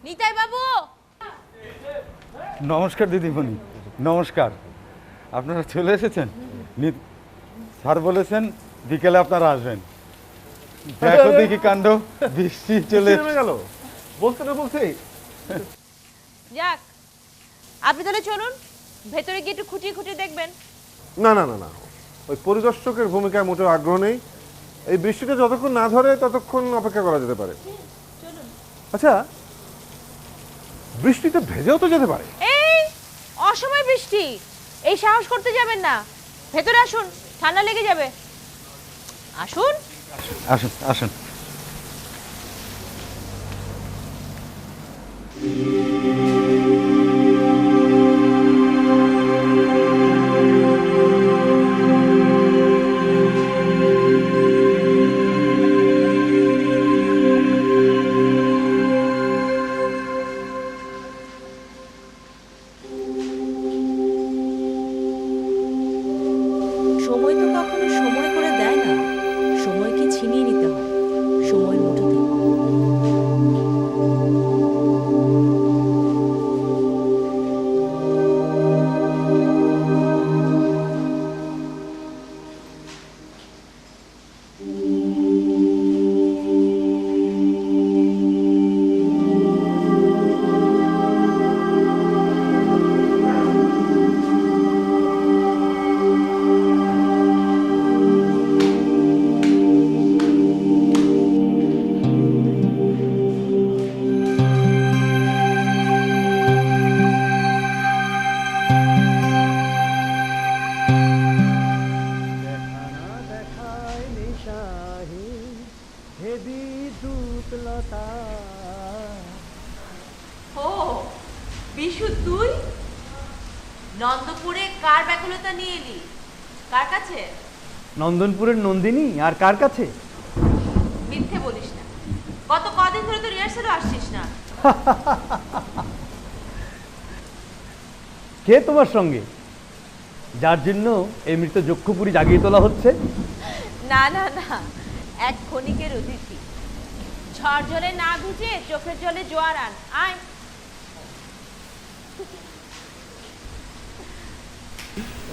[SPEAKER 7] নিতাই বাবু।
[SPEAKER 9] নমস্কার দিদিমণি, নমস্কার। আপনারা চলে এসেছেন? স্যার বলেছেন বিকেলে আপনারা আসবেন। দেখো দেখি কাণ্ড, বৃষ্টি চলে
[SPEAKER 3] গেল বলতে না বলতেই।
[SPEAKER 7] যাক, আপনি তাহলে চলুন, ভেতরে গিয়ে একটু খুঁটিয়ে খুঁটিয়ে দেখবেন।
[SPEAKER 3] না না না না, ওই পরিদর্শকের ভূমিকায় মোটেও আগ্রহ নেই। এই বৃষ্টিটা যতক্ষণ না ধরে ততক্ষণ অপেক্ষা করা যেতে পারে। আচ্ছা, বৃষ্টিতে ভেজেও তো যেতে পারে।
[SPEAKER 7] এই অসময় বৃষ্টি, এই সাহস করতে যাবেন না। ভেতরে আসুন, ঠান্ডা লেগে যাবে। আসুন
[SPEAKER 9] আসুন আসুন।
[SPEAKER 1] সময় তো কখনো সময় করে দেয় না, সময়কে ছিনিয়ে নিতে হয় সময়ের মুঠো থেকে।
[SPEAKER 7] ও বিশু, তুই নন্দপুরে কার ব্যাকুলতা নিয়ে এলি? কার কাছে?
[SPEAKER 10] নন্দনপুরের নন্দিনী আর কার কাছে?
[SPEAKER 7] মিথ্যে বলিস না। গত কদিন ধরে তো রিহার্সালও আসছিস না।
[SPEAKER 10] কে তোমার সঙ্গে, যার জন্য এই মৃত যক্ষপুরী জাগিয়ে তোলা হচ্ছে?
[SPEAKER 7] না না না, এক ক্ষণিকের অতিথি। ঝড় জলে না ভিজে চোখের জলে জোয়ার আন। আয়।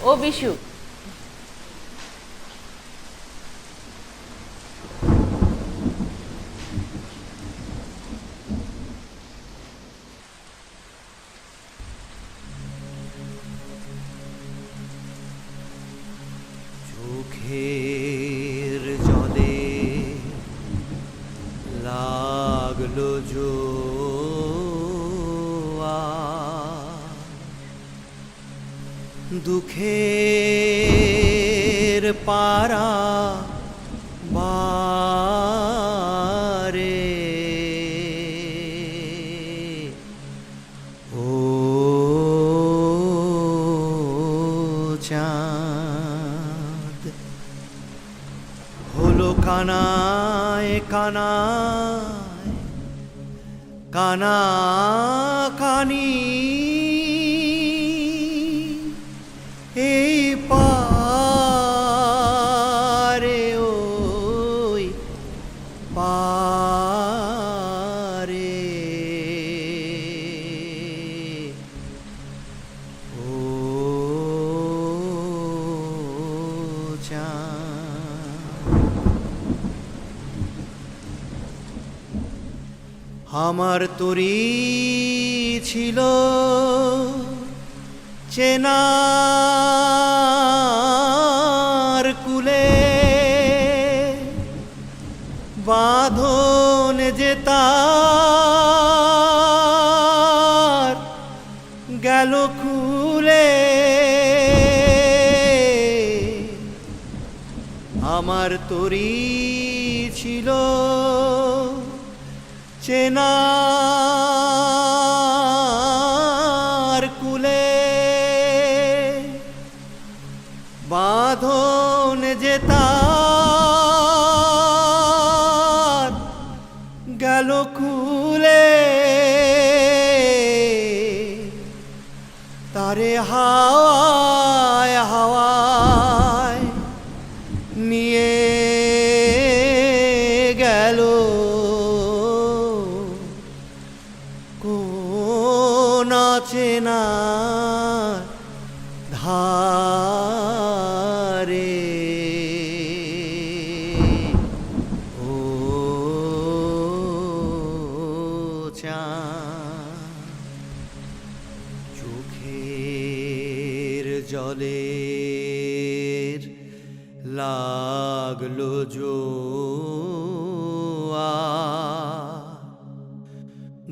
[SPEAKER 7] ও বিশু,
[SPEAKER 6] চোখের জলে লাগলো দুঃখের পারা বারে ও চাঁদ কানায় কানায় কানা কানি এই পারে ওই পারে ও আমার তরি ছিল চেনার কুলে বাঁধন যে তার গেল খুলে আমার তরি ছিল চেনার কুলে বাঁধন যে তার গেল খুলে তারে হাওয়ায় হাওয়ায় নিয়ে গেল কোন চেনা ধারে ও চোখের জলের লাগলো জোয়ার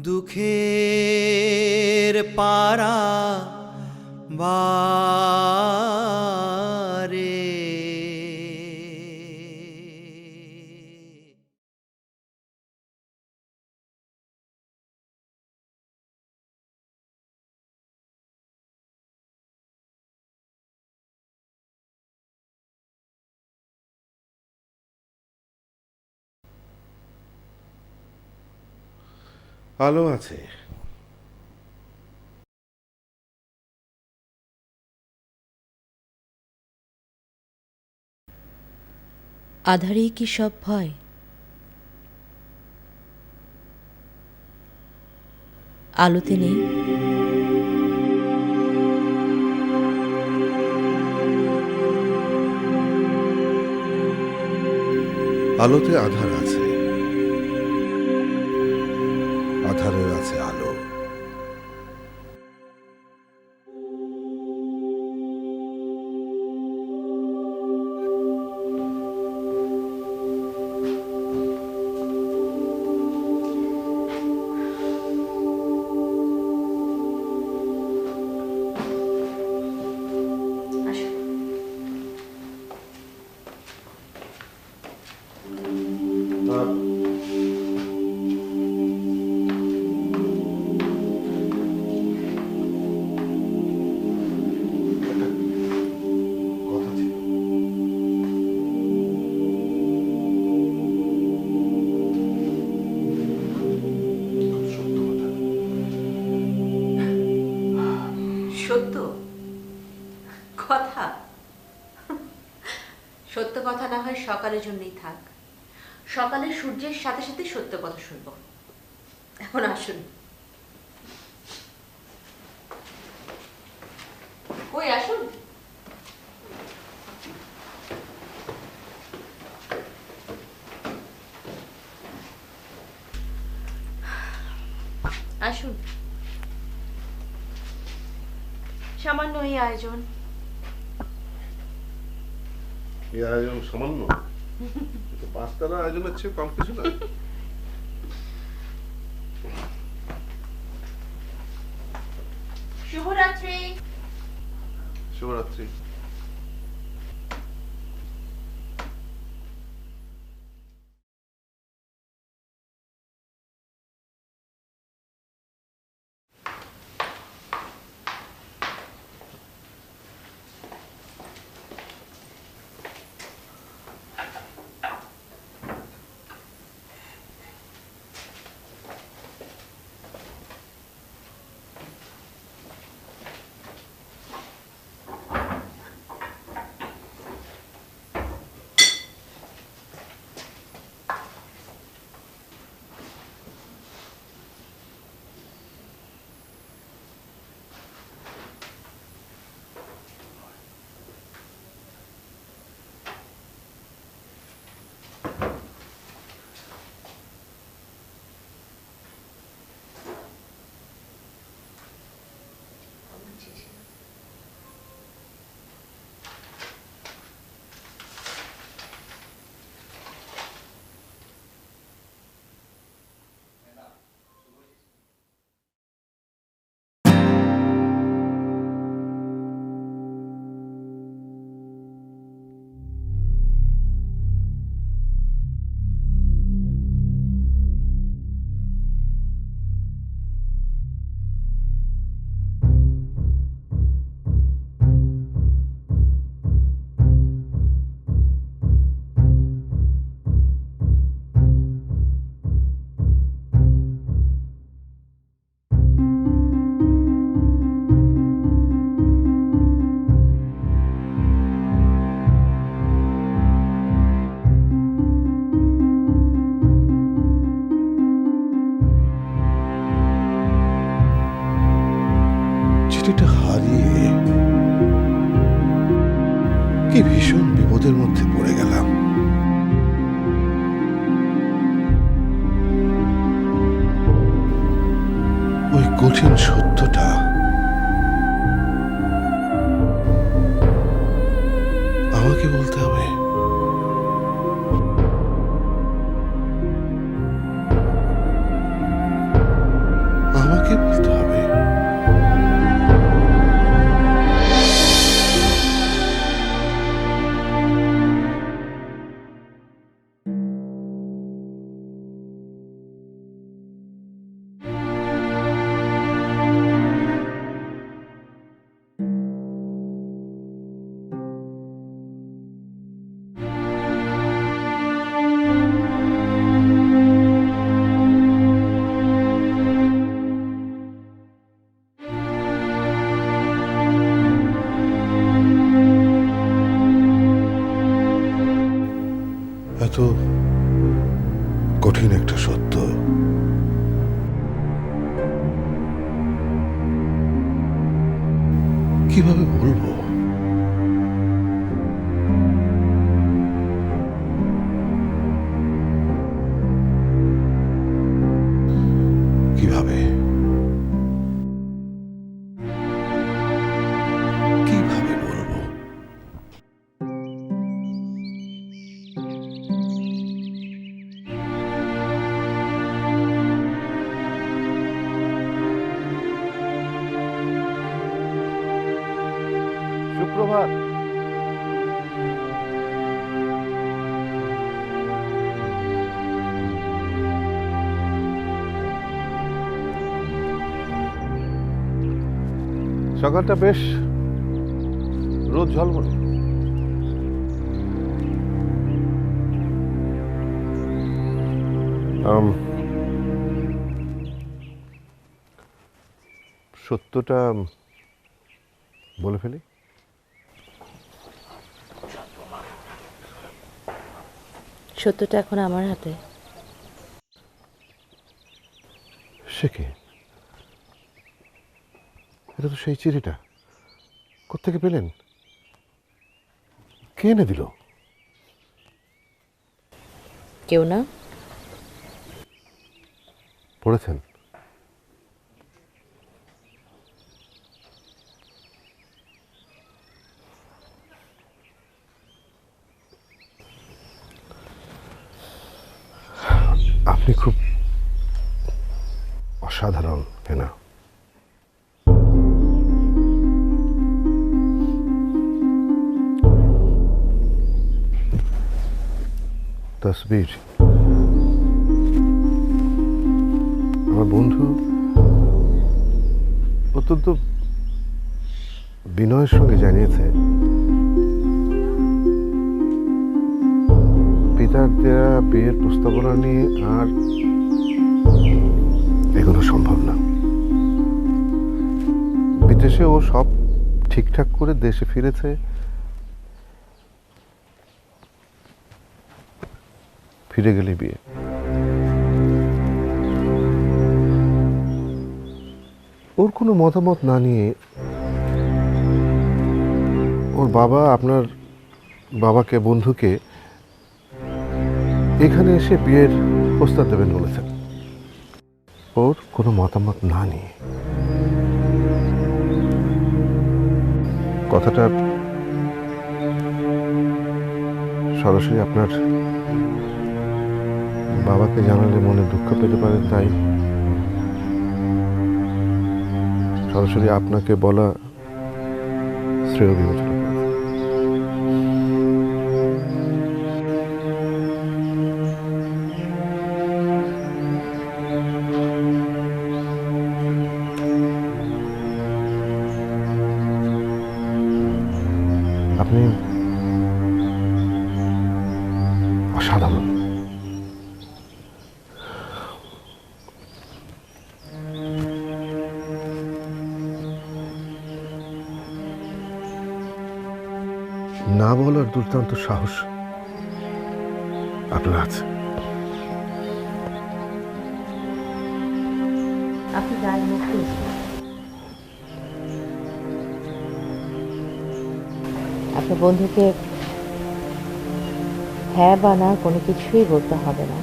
[SPEAKER 6] দুঃখের পারা বারে
[SPEAKER 3] আলো আছে,
[SPEAKER 1] আধারেই কি সব ভয়? আলোতে নেই?
[SPEAKER 3] আলোতে আধার আছে, আধারেও আছে আলো।
[SPEAKER 7] সত্য কথা, সত্য কথা না হয় সকালের জন্যই থাক। সকালে সূর্যের সাথে সাথে সত্য কথা শুনবো। এখন আসুন। কই আসুন। আসুন। সামান্য এই আয়োজন।
[SPEAKER 3] এই আয়োজন সামান্য, পাঁচতলা আয়োজনের চেয়ে কম কিছু না।
[SPEAKER 7] শুভরাত্রি।
[SPEAKER 3] শুভরাত্রি। কঠিন সত্যটা আমাকে বলতে হবে? আমাকে বলতে হবে? এত কঠিন একটা সত্য কিভাবে বলবো? কিভাবে কিভাবে বলবো?
[SPEAKER 9] সুপ্রভাত। সকালটা বেশ রোদ ঝলমলে। সত্যটা বলে ফেলি।
[SPEAKER 7] সত্যটা এখন আমার হাতে।
[SPEAKER 3] সে কে? এটা তো সেই চিঠিটা। কোত্থেকে পেলেন? কে এনে দিল?
[SPEAKER 7] কেউ না।
[SPEAKER 3] পড়েছেন? আপনি খুব অসাধারণ, হেনা। তসবির আমার বন্ধু অত্যন্ত বিনয়ের সঙ্গে জানিয়েছে পিতার দেয়া বিয়ের প্রস্তাবনা নিয়ে আর এগোনো সম্ভব না। বিদেশে ও সব ঠিকঠাক করে দেশে ফিরেছে। ফিরে গেলে বিয়ে। ওর কোনো মতামত না নিয়ে ওর বাবা আপনার বাবাকে বন্ধুকে এখানে এসে বিয়ের প্রস্তাব দেবেন বলেছেন। ওর কোনো মতামত না নিয়ে। কথাটা সরাসরি আপনার বাবাকে জানালে মনে দুঃখ পেতে পারেন, তাই সরাসরি আপনাকে বলা শ্রেয় বিবেচনা করেন। আপনি অসাধারণ। না বলার দুর্দান্ত সাহস আপনার আছে।
[SPEAKER 7] আপনি গায়ে মুখ দিয়েছেন। আপনার বন্ধুকে হ্যাঁ বা না কোনো কিছুই বলতে হবে না।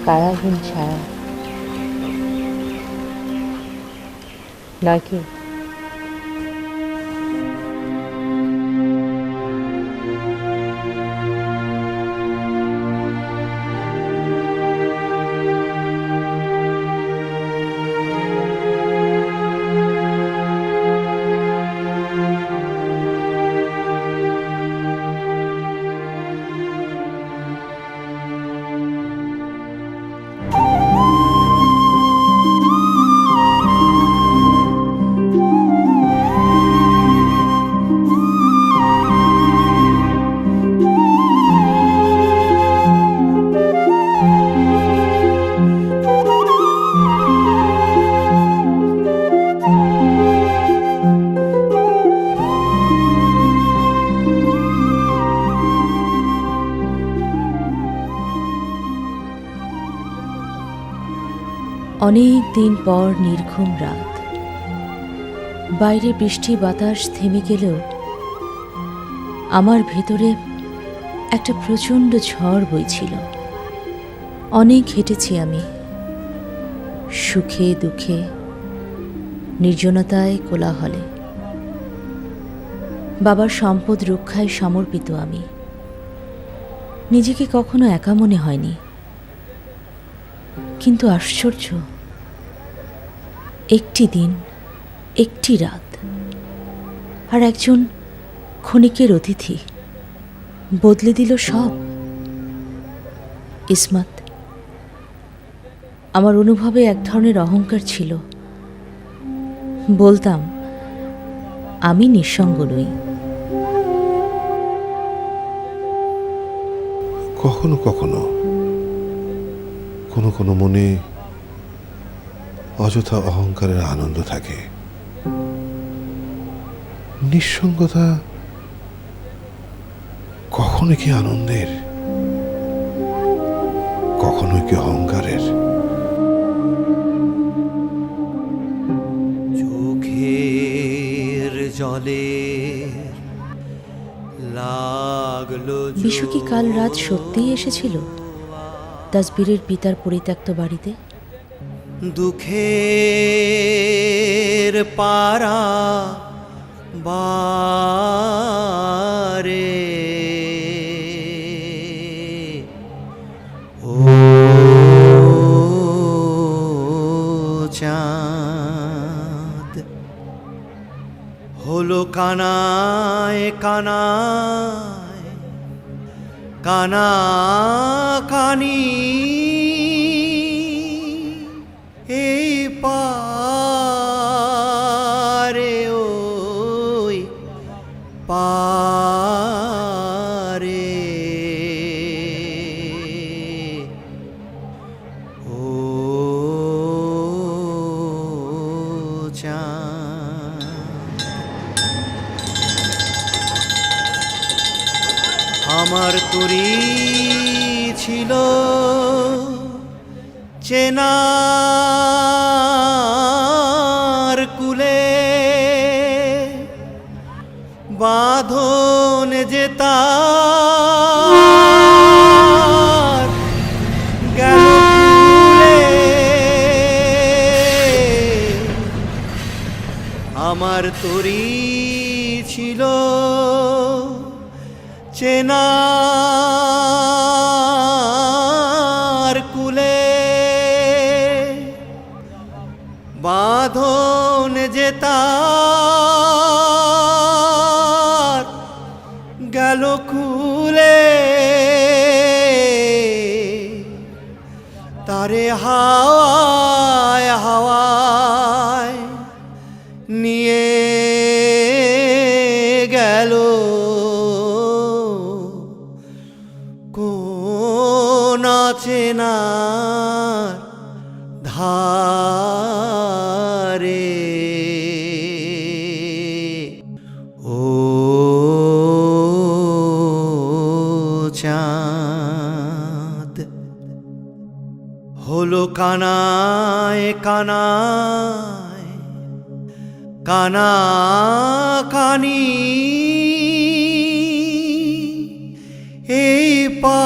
[SPEAKER 7] কারাহীন ছায়া নাকি?
[SPEAKER 1] অনেক দিন পর নির্ঘুম রাত, বাইরে বৃষ্টি বাতাস থেমে গেলেও আমার ভেতরে একটা প্রচণ্ড ঝড় বইছিল। অনেক হেঁটেছি আমি, সুখে দুঃখে, নির্জনতায়, কোলাহলে। বাবার সম্পদ রক্ষায় সমর্পিত আমি। নিজেকে কখনো একা মনে হয়নি। কিন্তু আশ্চর্য, একটি দিন, একটি রাত, আর একজন ক্ষণিকের অতিথি বদলে দিল সব। ইসমাত। আমার অনুভবে এক ধরনের অহংকার ছিল। বলতাম আমি নিঃসঙ্গ নই।
[SPEAKER 3] কখনো কখনো কোনো কোনো মনে অযথা অহংকারের আনন্দ থাকে। নিঃসঙ্গতা কখনো কি আনন্দের, কখনো কি অহংকারের।
[SPEAKER 6] চোখের জলে লাগলো
[SPEAKER 1] বিশু কি কাল রাত সত্যিই এসেছিল তাসবিরের পিতার পরিত্যক্ত বাড়িতে?
[SPEAKER 6] দুঃখের পারা বারে ও চাঁদ হলো কানায় কানায় কানা কানি এই পারে ওই পারে ও চাঁদ আমার তরি ছিল চেনার কুলে বাঁধন যে তার গেল খুলে। আমার তরি ছিল চেনার কুলে বাঁধন যে তার গেল খুলে। তারে হাওয়ায় হাওয়ায় নিয়ে গেল কোন চেনার ধারে ও চাঁদ হলো কানায় কানায় কানা কানি এই পা